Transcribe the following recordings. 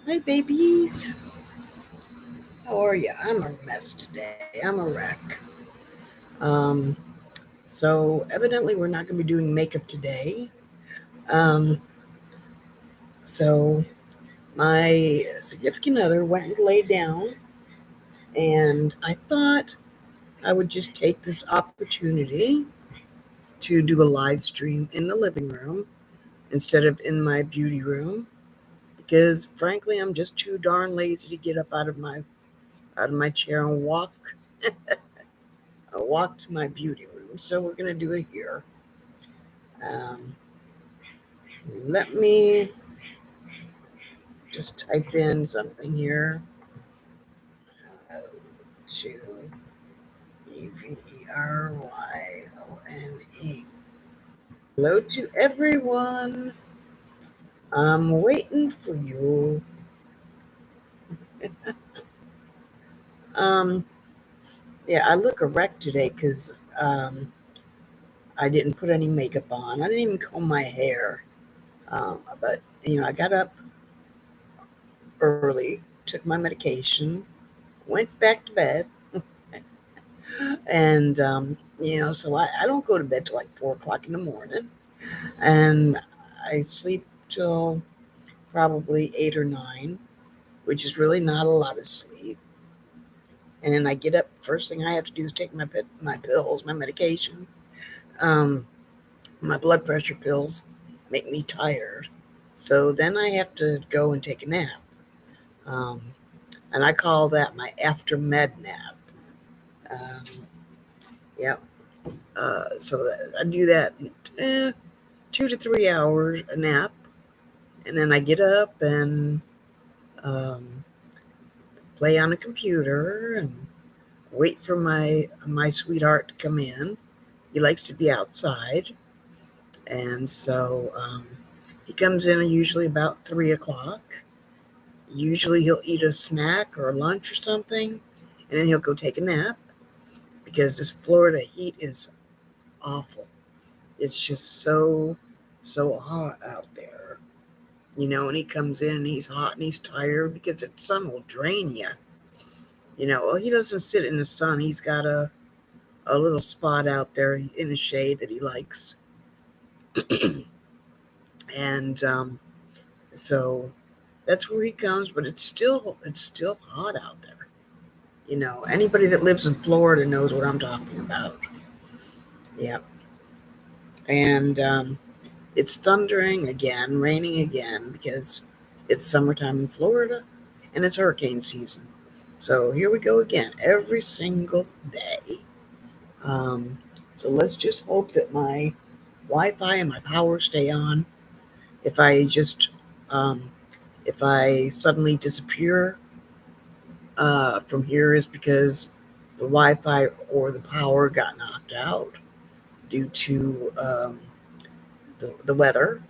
Hi, babies. How are you? I'm a mess today. I'm a wreck. Um, so evidently we're not going to be doing makeup today. Um, so my significant other went and laid down, and I thought I would just take this opportunity to do a live stream in the living room instead of in my beauty room because frankly I'm just too darn lazy to get up out of my chair and walk to my beauty room. So we're gonna do it here. Um, Let me just type in something here. To Everyone. Hello to everyone. I'm waiting for you. Um, yeah, I look a wreck today because I didn't put any makeup on. I didn't even comb my hair. But I got up early, took my medication, went back to bed, and so I don't go to bed till like 4 o'clock in the morning, and I sleep till probably 8 or 9, which is really not a lot of sleep. And then I get up. First thing I have to do is take my pills, my medication. Um, my blood pressure pills make me tired, so then I have to go and take a nap. Um, and I call that my after med nap. Um, yeah. I do that 2 to 3 hours a nap, and then I get up and um, play on a computer and wait for my sweetheart to come in. He likes to be outside, and so he comes in usually about 3 o'clock. Usually he'll eat a snack or a lunch or something, and then he'll go take a nap because this Florida heat is awful. It's just so hot out there. And he comes in and he's hot and he's tired because the sun will drain you. Well, he doesn't sit in the sun. He's got a little spot out there in the shade that he likes. And so that's where he comes, but it's still hot out there. Anybody that lives in Florida knows what I'm talking about. Yeah. And it's thundering again, raining again because it's summertime in Florida and it's hurricane season. So here we go again, every single day. Um, so let's just hope that my Wi-Fi and my power stay on. If I just um, if I suddenly disappear from here, is because the Wi-Fi or the power got knocked out due to the weather.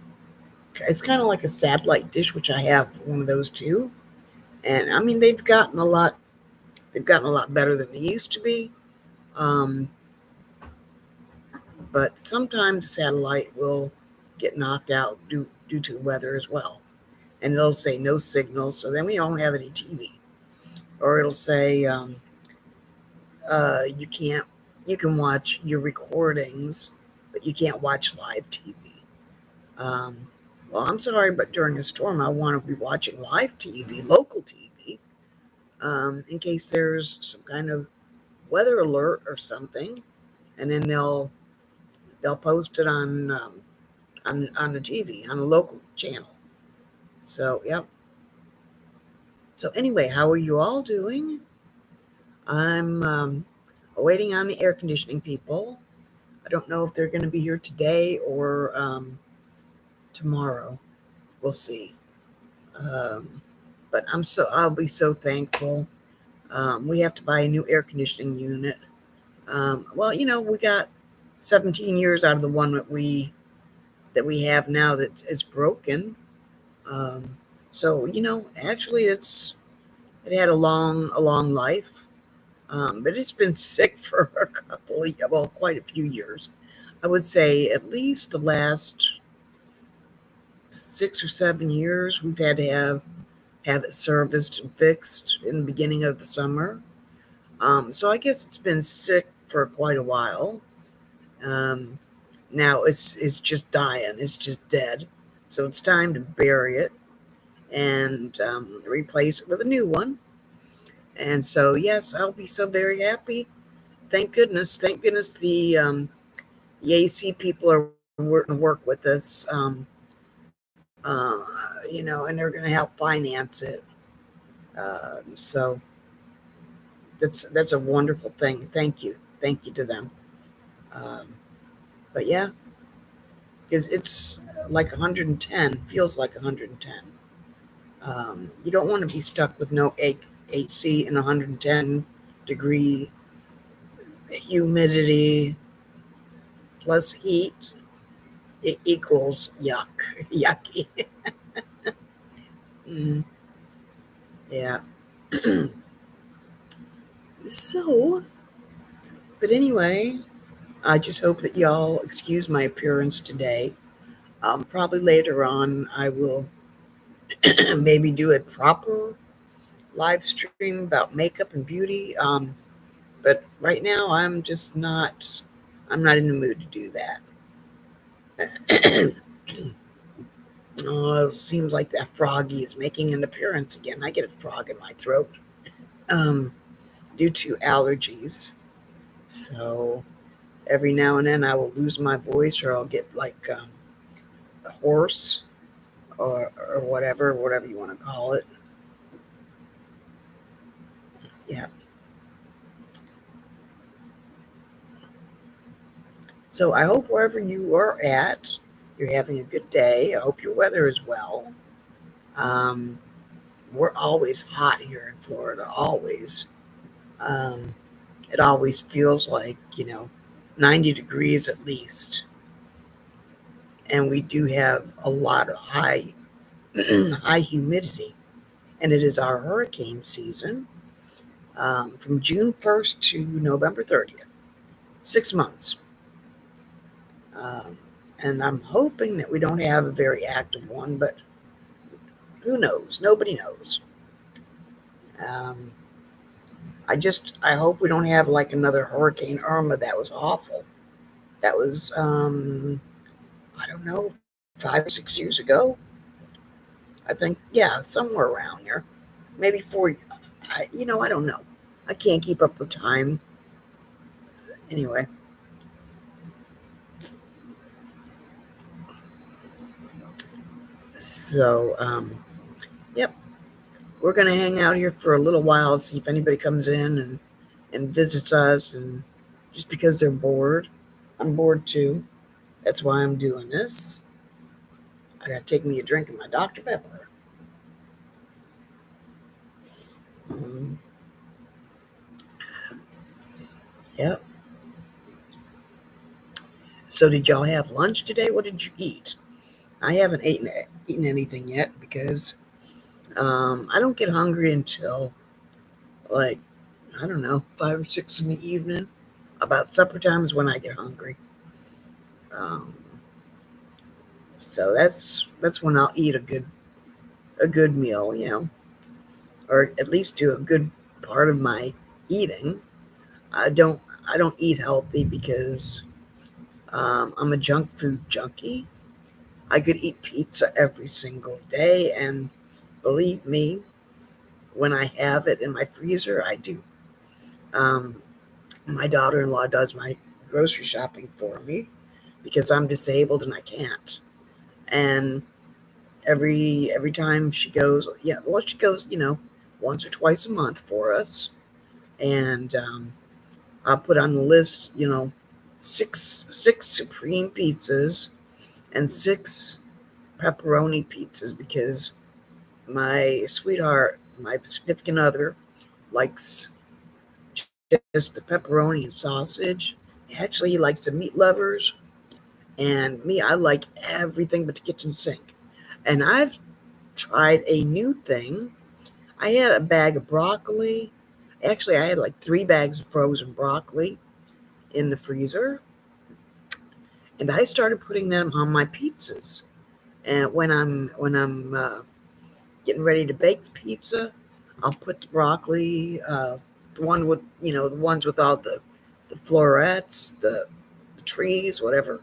It's kind of like a satellite dish, which I have one of those too. And I mean, they've gotten a lot. They've gotten a lot better than they used to be. Um, but sometimes the satellite will get knocked out due to the weather as well. And it'll say no signal, so then we don't have any TV. Or it'll say you can't. You can watch your recordings, but you can't watch live TV. Um, well, I'm sorry, but during a storm, I want to be watching live TV, local TV, in case there's some kind of weather alert or something, and then they'll post it on the TV on a local channel. So yep. So anyway, how are you all doing? I'm waiting on the air conditioning people. I don't know if they're going to be here today or tomorrow. We'll see. Um, but I'll be so thankful. We have to buy a new air conditioning unit. Well, we got 17 years out of the one that we have now that is broken. Um, so actually, it had a long life, but it's been sick for a quite a few years. I would say at least the last 6 or 7 years, we've had to have it serviced and fixed in the beginning of the summer. So I guess it's been sick for quite a while. Um, Now it's just dying. It's just dead. So it's time to bury it and replace it with a new one. And so yes, I'll be so very happy. Thank goodness. Thank goodness the AC people are working to work with us. And they're going to help finance it. So that's a wonderful thing. Thank you to them. Um, but yeah, because it's like 110, feels like 110. You don't want to be stuck with no AC and 110-degree humidity plus heat. It equals yuck, yucky. Mm, yeah. So, but anyway, I just hope that y'all excuse my appearance today. Probably later on, I will maybe do a proper live stream about makeup and beauty. But right now, I'm just not. I'm not in the mood to do that. Oh, it seems like that froggy is making an appearance again. I get a frog in my throat um, due to allergies. So every now and then I will lose my voice or I'll get like hoarse or whatever you want to call it. Yeah. So I hope wherever you are at, you're having a good day. I hope your weather is well. Um, we're always hot here in Florida, always. Um, it always feels like, 90 degrees at least. And we do have a lot of high high humidity. And it is our hurricane season from June 1st to November 30th. 6 months. Um, and I'm hoping that we don't have a very active one, but who knows? Nobody knows. Um, I hope we don't have like another Hurricane Irma. That was awful. That was, I don't know, 5 or 6 years ago. I think, yeah, somewhere around there. Maybe 4. I don't know. I can't keep up with time. Anyway, so, yep, we're going to hang out here for a little while, see if anybody comes in and visits us. And just because they're bored, I'm bored too. That's why I'm doing this. I got to take me a drink of my Dr. Pepper. Um, yep. So, did y'all have lunch today? What did you eat? I haven't eaten anything yet because I don't get hungry until like, I don't know, 5 or 6 in the evening. About supper time is when I get hungry. Um, so that's when I'll eat a good meal, or at least do a good part of my eating. I don't I don't eat healthy because I'm a junk food junkie. I could eat pizza every single day, and believe me, when I have it in my freezer, I do. Um, my daughter-in-law does my grocery shopping for me because I'm disabled and I can't. And every time she goes, yeah, well, she goes, once or twice a month for us, and I'll put on the list, six supreme pizzas and six pepperoni pizzas because my sweetheart, my significant other, likes just the pepperoni and sausage. Actually, he likes the meat lovers, and me, I like everything but the kitchen sink. And I've tried a new thing. I had a bag of broccoli. Actually, I had like 3 bags of frozen broccoli in the freezer, and I started putting them on my pizzas. And when I'm getting ready to bake the pizza, I'll put the broccoli, the one with, the ones with all the florets, the trees, whatever.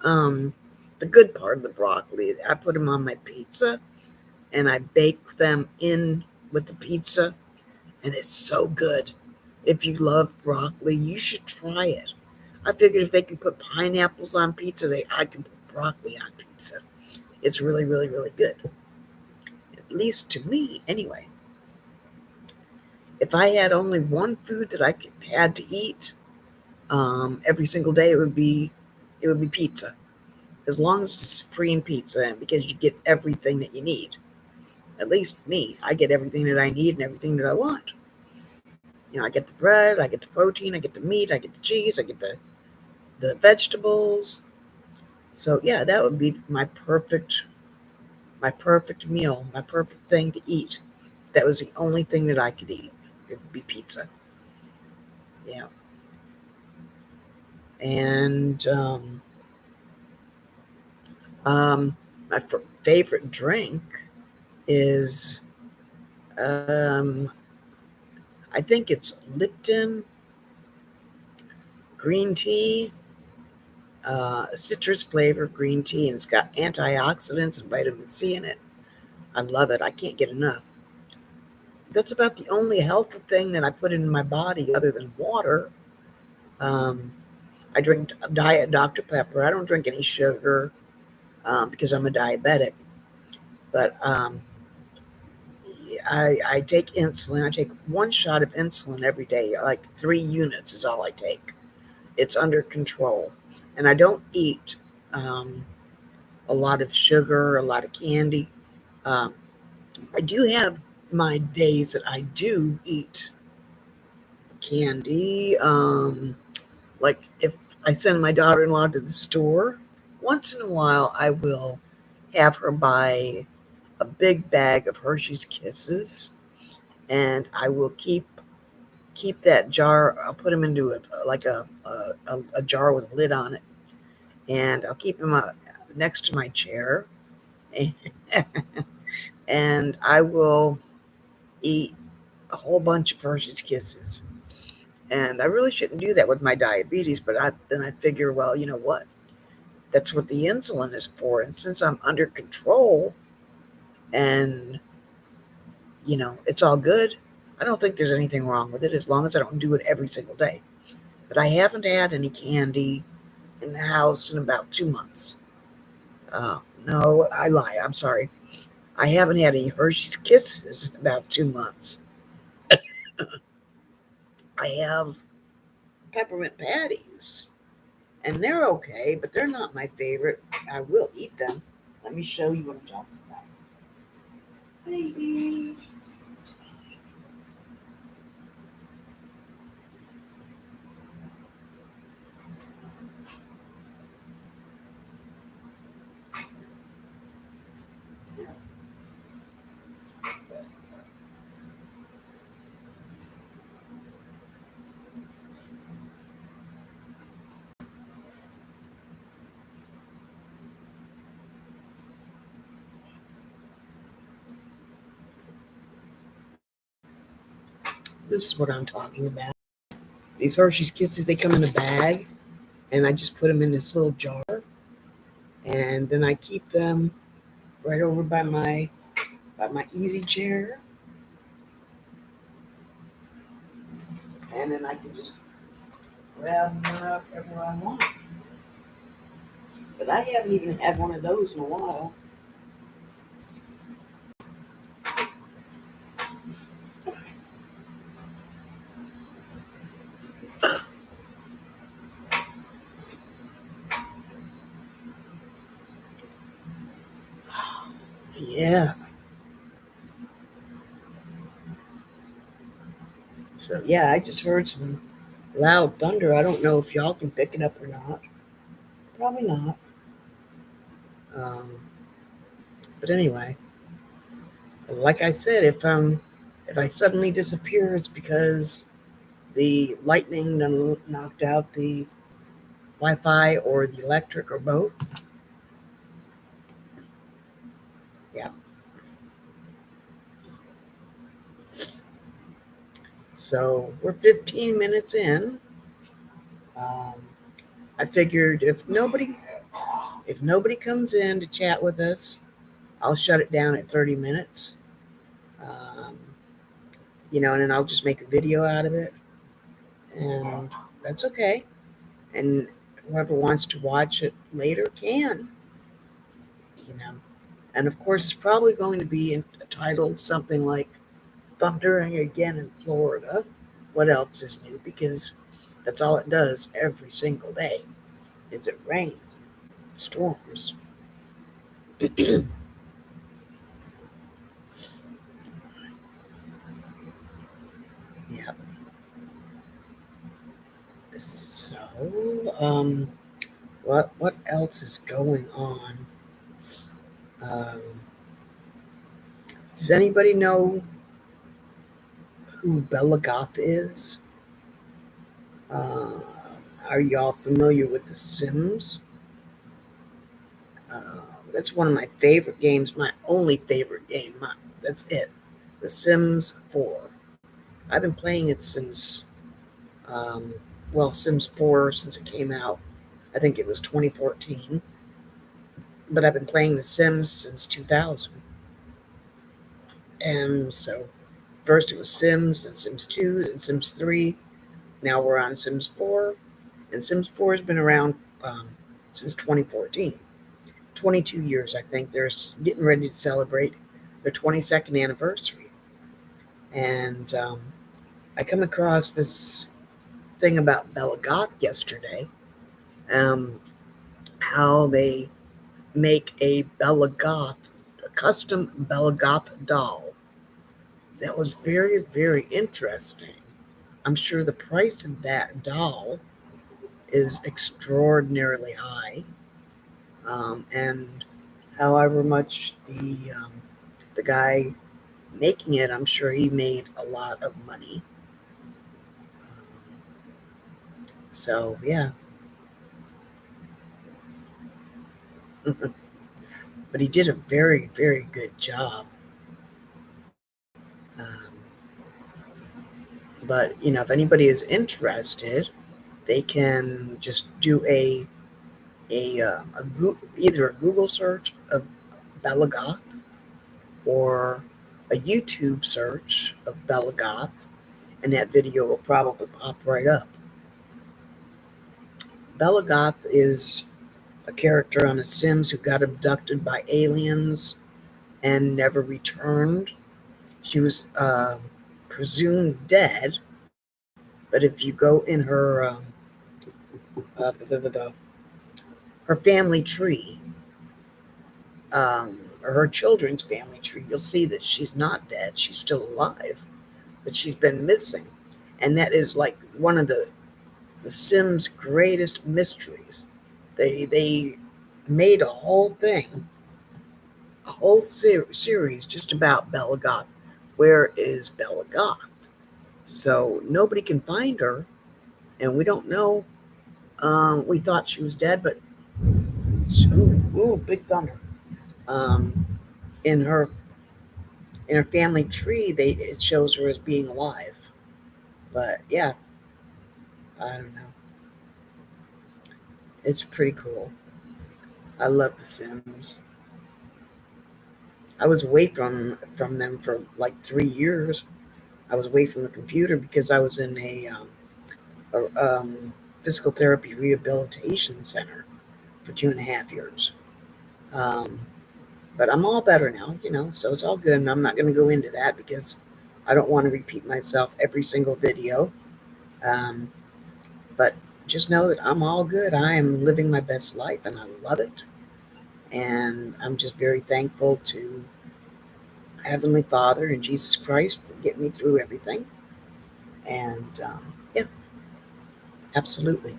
Um, the good part of the broccoli, I put them on my pizza and I bake them in with the pizza, and it's so good. If you love broccoli, you should try it. I figured if they can put pineapples on pizza, I can put broccoli on pizza. It's really, really, really good. At least to me, anyway. If I had only one food that had to eat every single day, it would be pizza. As long as it's supreme pizza, and because you get everything that you need. At least me, I get everything that I need and everything that I want. I get the bread, I get the protein, I get the meat, I get the cheese, I get the vegetables. So yeah, that would be my perfect meal, my perfect thing to eat. That was the only thing that I could eat. It would be pizza. Yeah. And um, my favorite drink is, um, I think it's Lipton green tea, citrus flavored green tea, and it's got antioxidants and vitamin C in it. I love it. I can't get enough. That's about the only healthy thing that I put in my body other than water. Um, I drink Diet Dr. Pepper. I don't drink any sugar because I'm a diabetic. But I take insulin. I take one shot of insulin every day. Like 3 units is all I take. It's under control. And I don't eat um, a lot of sugar, a lot of candy. Um, I do have my days that I do eat candy. Like if I send my daughter-in-law to the store, once in a while I will have her buy a big bag of Hershey's Kisses, and I will keep that jar. I'll put them into like a jar with a lid on it, and I'll keep them next to my chair, and I will eat a whole bunch of Hershey's Kisses. And I really shouldn't do that with my diabetes, but then I figure, well, you know what? That's what the insulin is for. And since I'm under control and, it's all good, I don't think there's anything wrong with it as long as I don't do it every single day. But I haven't had any candy in the house in about 2 months. No, I lie. I'm sorry. I haven't had any Hershey's Kisses in about 2 months. I have peppermint patties, and they're okay, but they're not my favorite. I will eat them. Let me show you what I'm talking about. Baby. This is what I'm talking about. These Hershey's Kisses, they come in a bag, and I just put them in this little jar, and then I keep them right over by my easy chair, and then I can just grab one up whenever I want. But I haven't even had one of those in a while. Yeah. So yeah, I just heard some loud thunder. I don't know if y'all can pick it up or not. Probably not. Um, but anyway, like I said, if I suddenly disappear, it's because the lightning done knocked out the Wi-Fi or the electric or both. Yeah. So we're 15 minutes in. Um, I figured if nobody comes in to chat with us, I'll shut it down at 30 minutes. Um, and then I'll just make a video out of it, and that's okay. And whoever wants to watch it later can, you know. And of course, it's probably going to be titled something like "Thundering Again in Florida." What else is new? Because that's all it does every single day. Is it rains, storms. Yeah. So, um, what else is going on? Um, does anybody know who Bella Goth is? Uh, are y'all familiar with The Sims? Uh, that's one of my favorite games. My only favorite game. That's it. The Sims 4. I've been playing it since, um, Sims 4 since it came out. I think it was 2014. But I've been playing The Sims since 2000. And so first it was Sims, and Sims 2, and Sims 3. Now we're on Sims 4. And Sims 4 has been around since 2014. 22 years, I think. They're getting ready to celebrate their 22nd anniversary. And I come across this thing about Bella Goth yesterday. Um, how they make a custom Bella Goth doll. That was very, very interesting. I'm sure the price of that doll is extraordinarily high. And however much the guy making it, I'm sure he made a lot of money. So yeah, but he did a very, very good job. Um, but if anybody is interested, they can just do either a Google search of Bella Goth or a YouTube search of Bella Goth, and that video will probably pop right up. Bella Goth is a character on The Sims who got abducted by aliens and never returned. She was presumed dead, but if you go in uh, her family tree, or her children's family tree, you'll see that she's not dead. She's still alive, but she's been missing, and that is like one of the Sims' greatest mysteries. They made a whole thing, a whole series just about Bella Goth. Where is Bella Goth? So nobody can find her, and we don't know. We thought she was dead, but big thunder. Um, in her family tree, it shows her as being alive. But yeah, I don't know. It's pretty cool. I love The Sims. I was away from them for like 3 years. I was away from the computer because I was in a physical therapy rehabilitation center for 2.5 years. Um, but I'm all better now, so it's all good. And I'm not going to go into that because I don't want to repeat myself every single video. Um, but just know that I'm all good. I am living my best life and I love it. And I'm just very thankful to Heavenly Father and Jesus Christ for getting me through everything. And yeah, absolutely.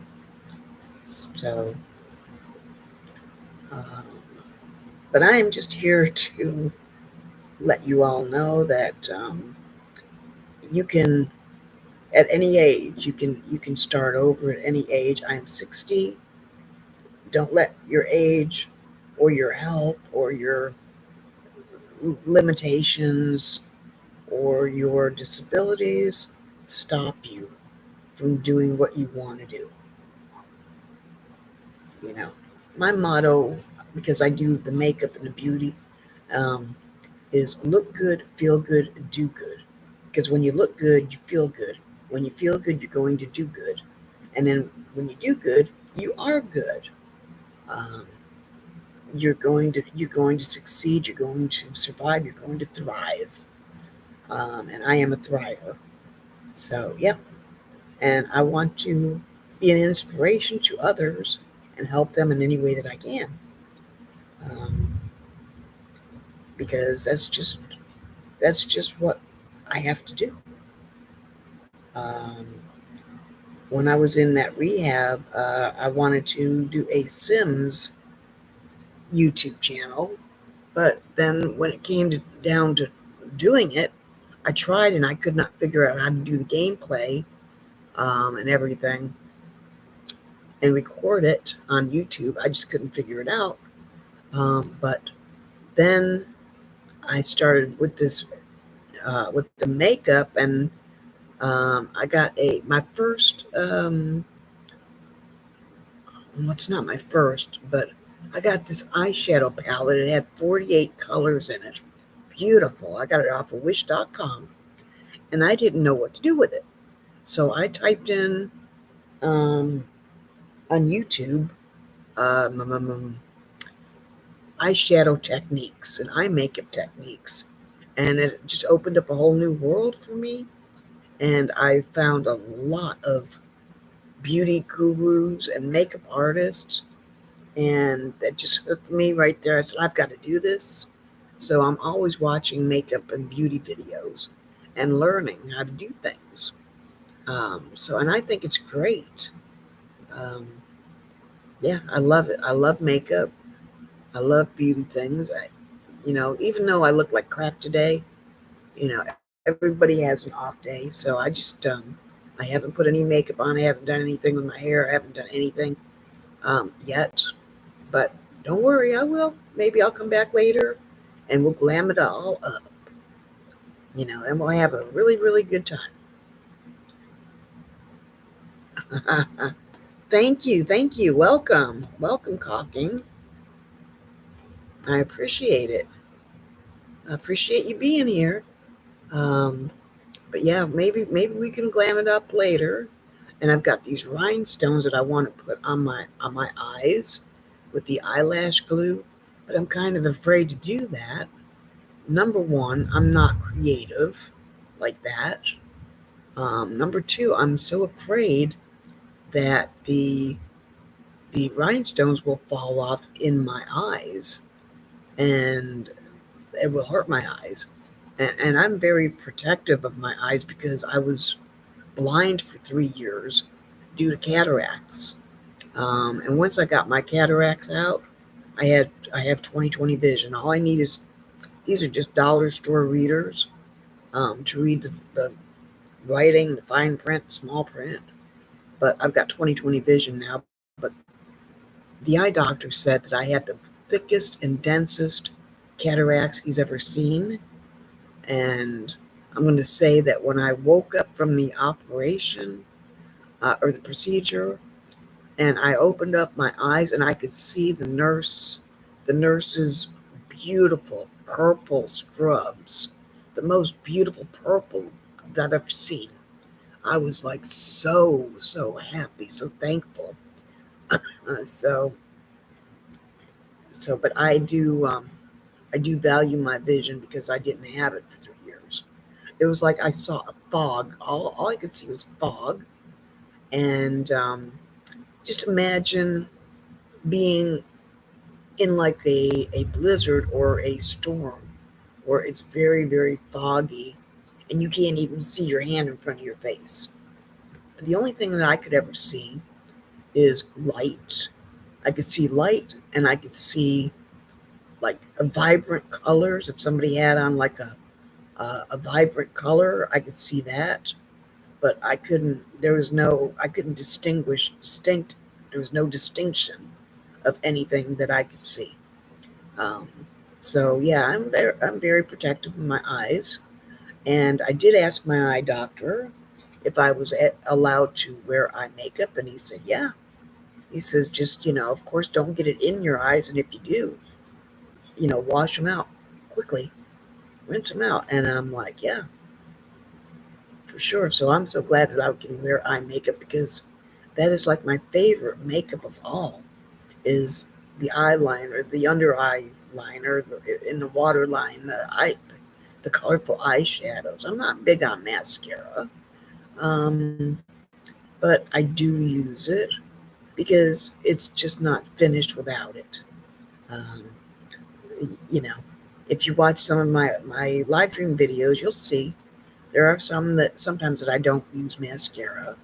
So, um, but I am just here to let you all know that you can, at any age, you can start over at any age. I'm 60. Don't let your age or your health or your limitations or your disabilities stop you from doing what you want to do. You know, my motto, because I do the makeup and the beauty, um, is look good, feel good, do good. Because when you look good, you feel good. When you feel good, you're going to do good. And then when you do good, you are good. Um, you're going to succeed. You're going to survive. You're going to thrive. And I am a thriver. So yeah, and I want to be an inspiration to others and help them in any way that I can. Um, because that's just what I have to do. Um, when I was in that rehab, I wanted to do a Sims YouTube channel, but then when it came down to doing it, I tried and I could not figure out how to do the gameplay and everything and record it on YouTube. I just couldn't figure it out. But then I started with this with the makeup, and I got my first. Well, it's not my first, but I got this eyeshadow palette. It had 48 colors in it. Beautiful. I got it off of Wish.com, and I didn't know what to do with it. So I typed in on YouTube eyeshadow techniques and eye makeup techniques, and it just opened up a whole new world for me. And I found a lot of beauty gurus and makeup artists, and that just hooked me right there. I said, I've got to do this. So I'm always watching makeup and beauty videos and learning how to do things. And I think it's great. Um, yeah, I love it. I love makeup. I love beauty things. Even though I look like crap today, everybody has an off day. So I haven't put any makeup on. I haven't done anything with my hair. I haven't done anything yet. But don't worry, I will. Maybe I'll come back later and we'll glam it all up, and we'll have a really, really good time. Thank you. Thank you. Welcome. Welcome, Caulking. I appreciate it. I appreciate you being here. Um, but yeah, maybe we can glam it up later. And I've got these rhinestones that I want to put on my eyes with the eyelash glue, but I'm kind of afraid to do that. Number one, I'm not creative like that. Number two, I'm so afraid that the rhinestones will fall off in my eyes and it will hurt my eyes. And I'm very protective of my eyes because I was blind for 3 years due to cataracts. And once I got my cataracts out, I have 20/20 vision. All I need is these are just dollar store readers to read the writing, the fine print, small print. But I've got 20/20 vision now. But the eye doctor said that I had the thickest and densest cataracts he's ever seen. And I'm going to say that when I woke up from the operation or the procedure, and I opened up my eyes and I could see the nurse's beautiful purple scrubs, the most beautiful purple that I've ever seen. I was like so happy, so thankful. Uh, so but I do value my vision because I didn't have it for 3 years. It was like I saw a fog. All I could see was fog, and just imagine being in like a blizzard or a storm where it's very, very foggy and you can't even see your hand in front of your face. The only thing that I could ever see is light. I could see light and I could see like a vibrant colors. If somebody had on like a vibrant color, I could see that. But I couldn't there was no distinction of anything that I could see. Um, so yeah, I'm very protective of my eyes, and I did ask my eye doctor if I was allowed to wear eye makeup, and he said, yeah. He says, just, of course, don't get it in your eyes, and if you do, wash them out quickly, rinse them out. And I'm like, yeah, for sure. So I'm so glad that I can wear eye makeup, because that is like my favorite makeup of all, is the eyeliner, the under eye liner, in the waterline, the colorful eyeshadows. I'm not big on mascara, um, but I do use it because it's just not finished without it. Um, you know, if you watch some of my live stream videos, you'll see there are some that sometimes that I don't use mascara.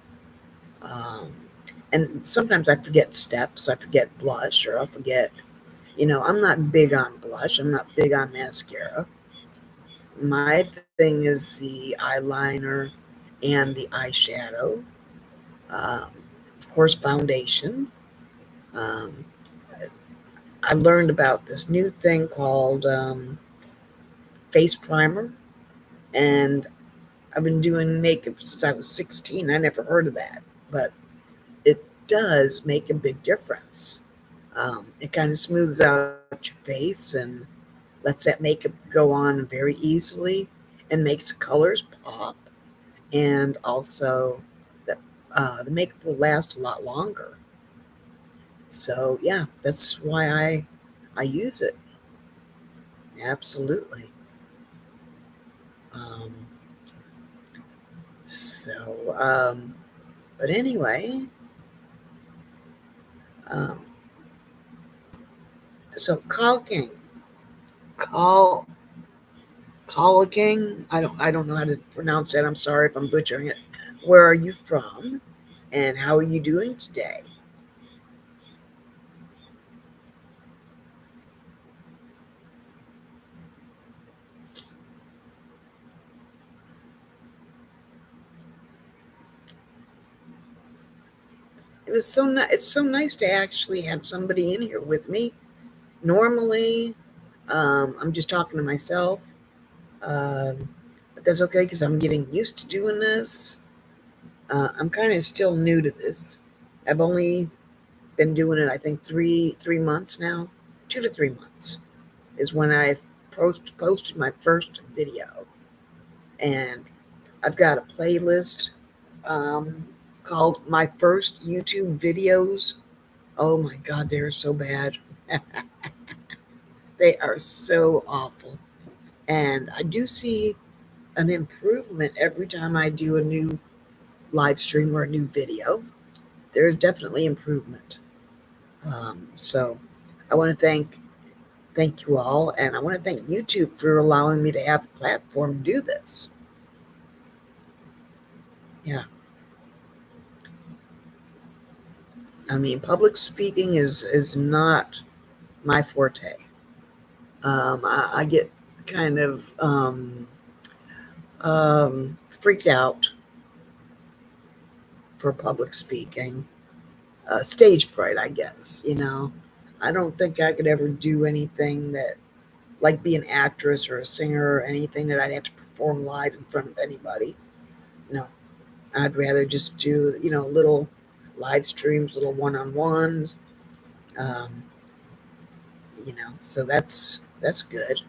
Um, and sometimes I forget steps, I forget blush, or I forget, I'm not big on blush, I'm not big on mascara. My thing is the eyeliner and the eyeshadow. Um, of course, foundation. Um, I learned about this new thing called face primer, and I've been doing makeup since I was 16. I never heard of that, but it does make a big difference. It kind of smooths out your face and lets that makeup go on very easily, and makes colors pop, and also the, the makeup will last a lot longer. So yeah, that's why I use it. Absolutely. Um, so, but anyway, um, so caulking, call caulking. I don't know how to pronounce that. I'm sorry if I'm butchering it. Where are you from, and how are you doing today? It's so nice to actually have somebody in here with me. Normally, I'm just talking to myself, um, but that's okay because I'm getting used to doing this. I'm kind of still new to this. I've only been doing it, I think, three months now. 2 to 3 months is when I posted my first video, and I've got a playlist um, called "My First YouTube Videos." Oh my God, they're so bad. They are so awful, and I do see an improvement every time I do a new live stream or a new video. There's definitely improvement. So I want to thank you all, and I want to thank YouTube for allowing me to have a platform to do this. Yeah, I mean, public speaking is not my forte. I get kind of freaked out for public speaking, stage fright, I guess. I don't think I could ever do anything that, like, be an actress or a singer or anything that I'd have to perform live in front of anybody. No, I'd rather just do, little live streams, little one-on-ones. Um, so that's good.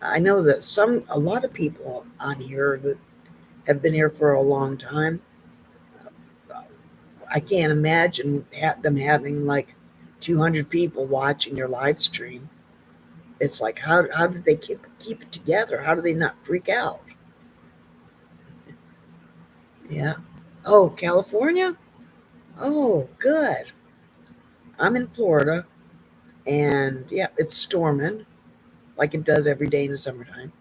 I know that a lot of people on here that have been here for a long time. I can't imagine them having like 200 people watching your live stream. It's like, how do they keep it together? How do they not freak out? Yeah. Oh, California? Oh, good. I'm in Florida, and yeah, it's storming like it does every day in the summertime.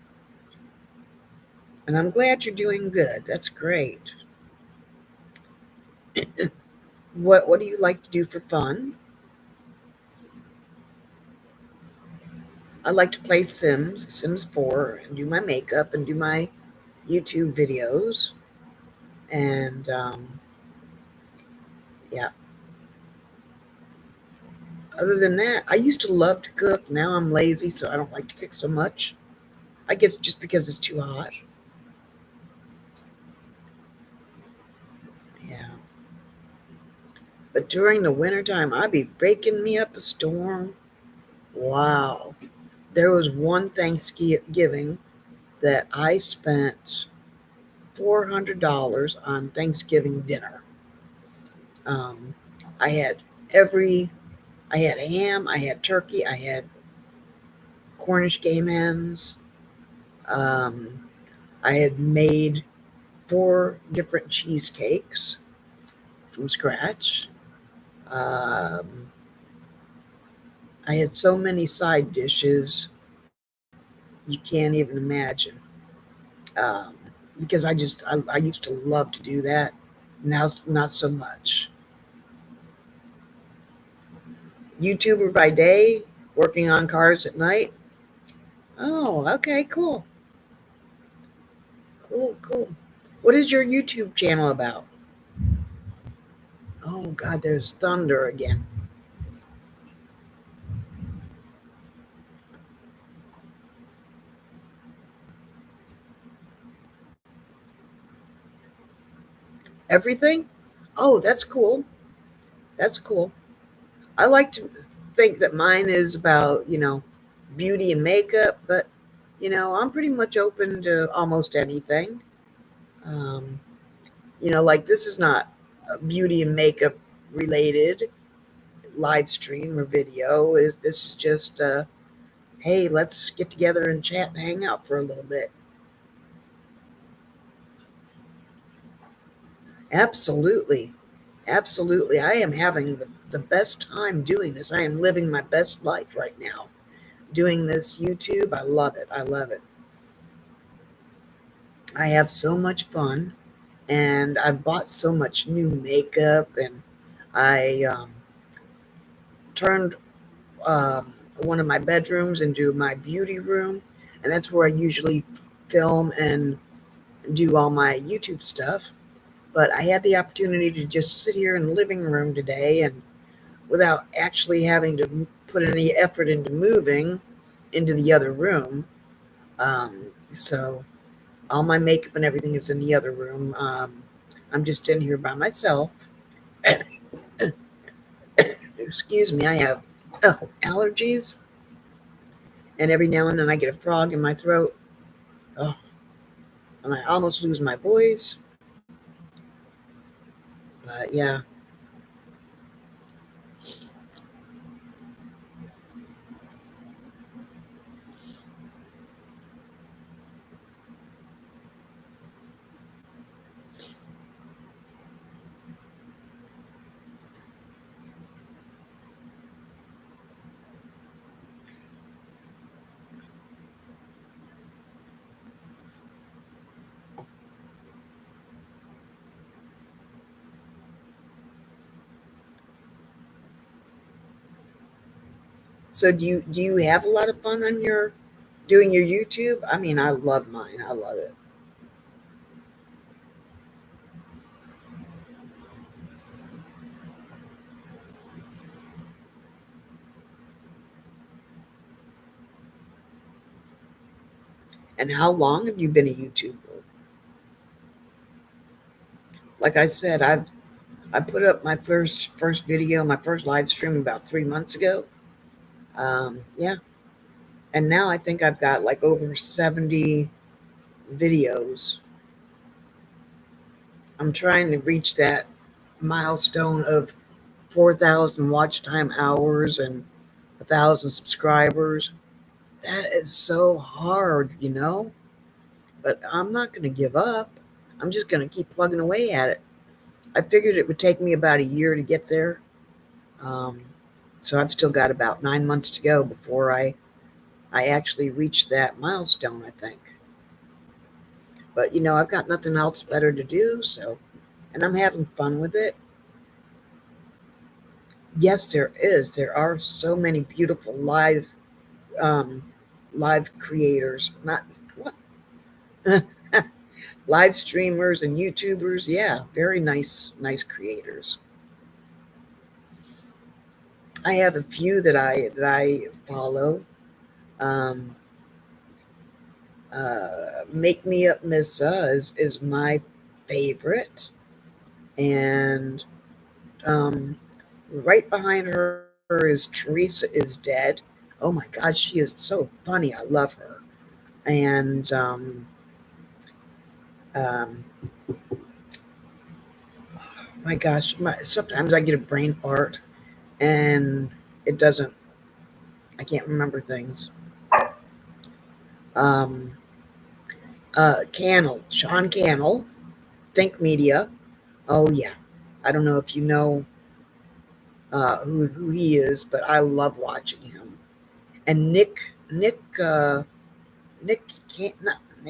And I'm glad you're doing good. That's great. What do you like to do for fun? I like to play Sims 4, and do my makeup and do my YouTube videos. And yeah, other than that, I used to love to cook. Now I'm lazy, so I don't like to cook so much. I guess just because it's too hot. But during the wintertime, I'd be baking me up a storm. Wow. There was one Thanksgiving that I spent $400 on Thanksgiving dinner. Um, I had every, I had ham, I had turkey, I had Cornish game hens. Um, I had made 4 different cheesecakes from scratch. Um, I had so many side dishes you can't even imagine. Um, because I used to love to do that. Now, not so much. YouTuber by day, working on cars at night. Oh, okay, cool. Cool, cool. What is your YouTube channel about? Oh, God, there's thunder again. Everything? Oh, that's cool. That's cool. I like to think that mine is about, beauty and makeup, but, I'm pretty much open to almost anything. Um, like this is not beauty and makeup related live stream or video. Is this is just, hey, let's get together and chat and hang out for a little bit. Absolutely. Absolutely. I am having the best time doing this. I am living my best life right now. Doing this YouTube. I love it. I love it. I have so much fun, and I've bought so much new makeup, and I turned um, one of my bedrooms into my beauty room, and that's where I usually film and do all my YouTube stuff. But I had the opportunity to just sit here in the living room today, and without actually having to put any effort into moving into the other room. Um, so all my makeup and everything is in the other room. I'm just in here by myself. Excuse me, I have allergies, and every now and then I get a frog in my throat. Oh, and I almost lose my voice. But yeah. So do you have a lot of fun on your doing your YouTube? I mean, I love mine. I love it. And how long have you been a YouTuber? Like I said, I put up my first video, my first live stream about 3 months ago. Yeah, and now I think I've got like over 70 videos. I'm trying to reach that milestone of 4,000 watch time hours and 1,000 subscribers. That is so hard. But I'm not going to give up. I'm just going to keep plugging away at it. I figured it would take me about a year to get there. Um, so I've still got about 9 months to go before I actually reach that milestone, I think. But I've got nothing else better to do, so and I'm having fun with it. Yes, there is. There are so many beautiful um, live creators, not what live streamers and YouTubers. Yeah, very nice creators. I have a few that I follow. Um, Make Me Up Missa is my favorite, and Right behind her is Teresa is Dead. Oh my God, she is so funny. I love her. And um, my gosh, sometimes I get a brain fart and it doesn't. I can't remember things. Um, Cannell, Sean Cannell, Think Media. Oh yeah, I don't know if you know who he is, but I love watching him. And Nick not Nick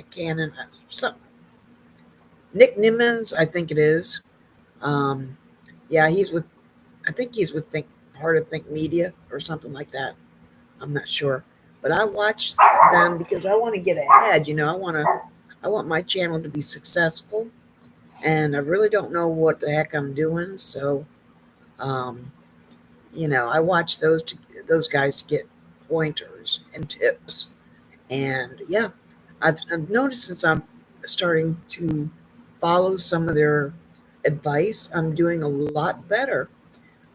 Cannon, some Nick Nimmons, I think it is. Um, yeah, he's with. I think he's with Think part of Think Media or something like that. I'm not sure, but I watch them because I want to get ahead. I want my channel to be successful, and I really don't know what the heck I'm doing. So, um, I watch those guys to get pointers and tips. And yeah, I've noticed since I'm starting to follow some of their advice, I'm doing a lot better.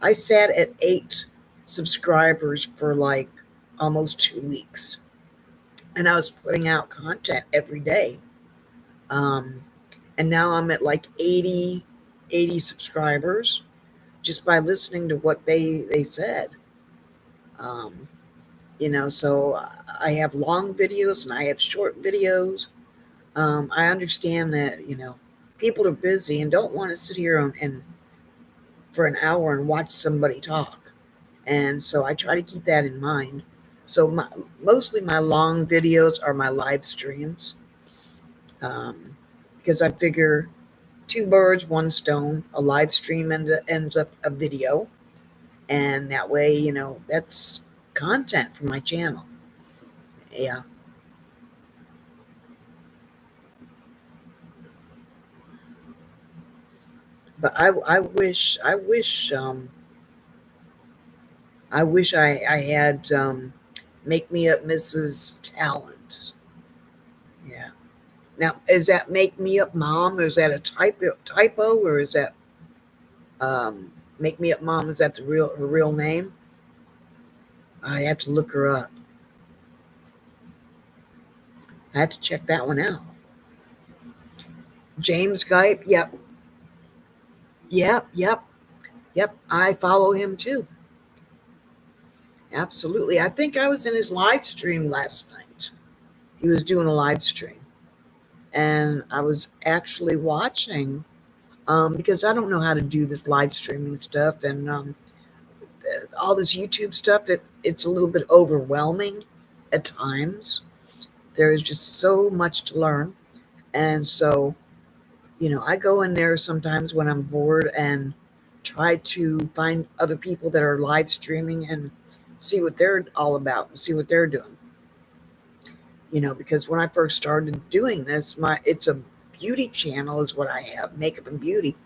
I sat at 8 subscribers for like almost 2 weeks, and I was putting out content every day. Um, and now I'm at like 80 subscribers just by listening to what they said. Um, so I have long videos and I have short videos. I understand that people are busy and don't want to sit here and for an hour and watch somebody talk, and so I try to keep that in mind. So mostly my long videos are my live streams, um, because I figure two birds, one stone. A live stream ends up a video, and that way, that's content for my channel. Yeah, but I wish I had make me up Mrs. Talent. Yeah. Now, is that make me up mom? Or is that a typo, or is that make me up mom? Is that her real name? I have to look her up. I had to check that one out. James Gype. Yep. Yep. Yep. Yep. I follow him too. Absolutely. I think I was in his live stream last night. He was doing a live stream, and I was actually watching because I don't know how to do this live streaming stuff and all this YouTube stuff. It's a little bit overwhelming at times. There is just so much to learn, and so I go in there sometimes when I'm bored and try to find other people that are live streaming and see what they're all about and see what they're doing. Because when I first started doing this, it's a beauty channel is what I have, makeup and beauty,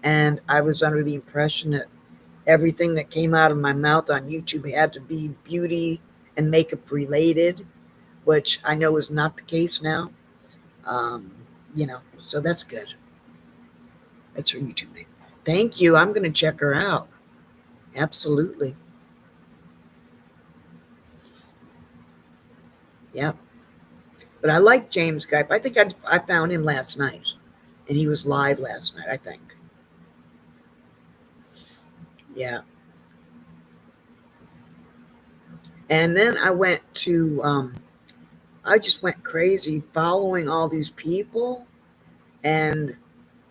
and I was under the impression that everything that came out of my mouth on YouTube had to be beauty and makeup related, which I know is not the case now. Um, so that's good. That's her YouTube name. Thank you. I'm going to check her out. Absolutely. Yeah. But I like James Gype. I think I found him last night, and he was live last night, I think. Yeah. And then I just went crazy following all these people, and